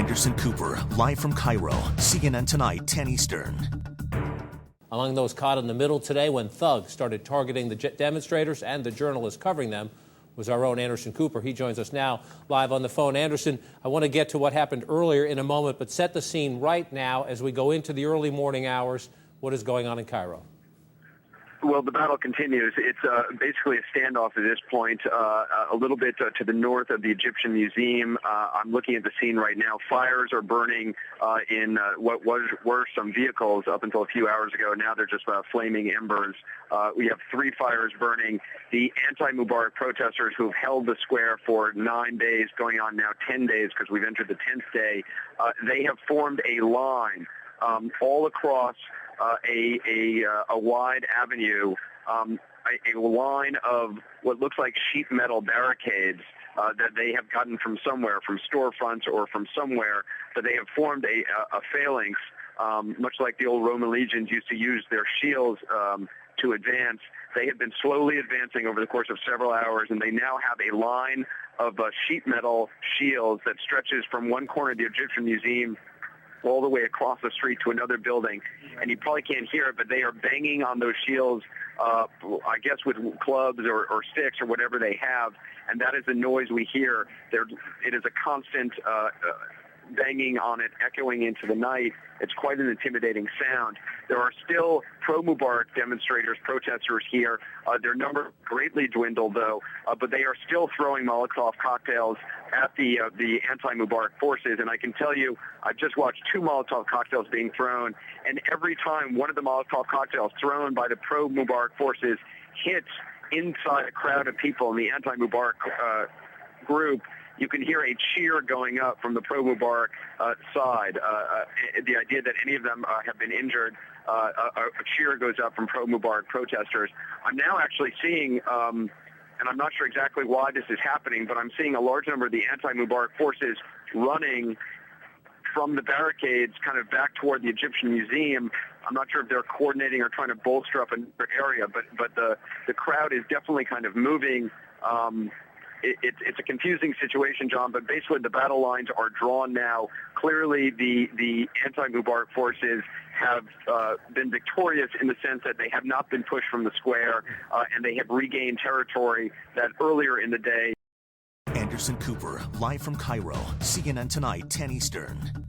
Anderson Cooper, live from Cairo, CNN Tonight, 10 Eastern. Among those caught in the middle today when thugs started targeting the demonstrators and the journalists covering them was our own Anderson Cooper. He joins us now live on the phone. Anderson, I want to get to what happened earlier in a moment, but set the scene right now as we go into the early morning hours. What is going on in Cairo? Well, the battle continues. It's basically a standoff at this point, a little bit to the north of the Egyptian Museum. I'm looking at the scene right now. Fires are burning in what were some vehicles up until a few hours ago. Now they're just flaming embers. We have 3 fires burning. The anti-Mubarak protesters who have held the square for 9 days, going on now 10 days because we've entered the 10th day, they have formed a line all across a wide avenue, a line of what looks like sheet metal barricades that they have gotten from somewhere, from storefronts or from somewhere, that they have formed a phalanx, much like the old Roman legions used to use their shields to advance. They have been slowly advancing over the course of several hours, and they now have a line of sheet metal shields that stretches from one corner of the Egyptian Museum all the way across the street to another building. And you probably can't hear it, but they are banging on those shields, I guess with clubs or sticks or whatever they have, and that is the noise we hear. It is a constant banging on it, echoing into the night. It's quite an intimidating sound. There are still pro-Mubarak demonstrators, protesters here. Their number greatly dwindled, though, but they are still throwing Molotov cocktails at the anti-Mubarak forces. And I can tell you, I've just watched 2 Molotov cocktails being thrown, and every time one of the Molotov cocktails thrown by the pro-Mubarak forces hits inside a crowd of people in the anti-Mubarak group, you can hear a cheer going up from the pro-Mubarak side. The idea that any of them have been injured, a cheer goes up from pro-Mubarak protesters. I'm now actually seeing, and I'm not sure exactly why this is happening, but I'm seeing a large number of the anti-Mubarak forces running from the barricades kind of back toward the Egyptian Museum. I'm not sure if they're coordinating or trying to bolster up another area, but the crowd is definitely kind of moving. It's a confusing situation, John, but basically the battle lines are drawn now. Clearly, the anti-Mubarak forces have been victorious in the sense that they have not been pushed from the square, and they have regained territory that earlier in the day. Anderson Cooper, live from Cairo, CNN Tonight, 10 Eastern.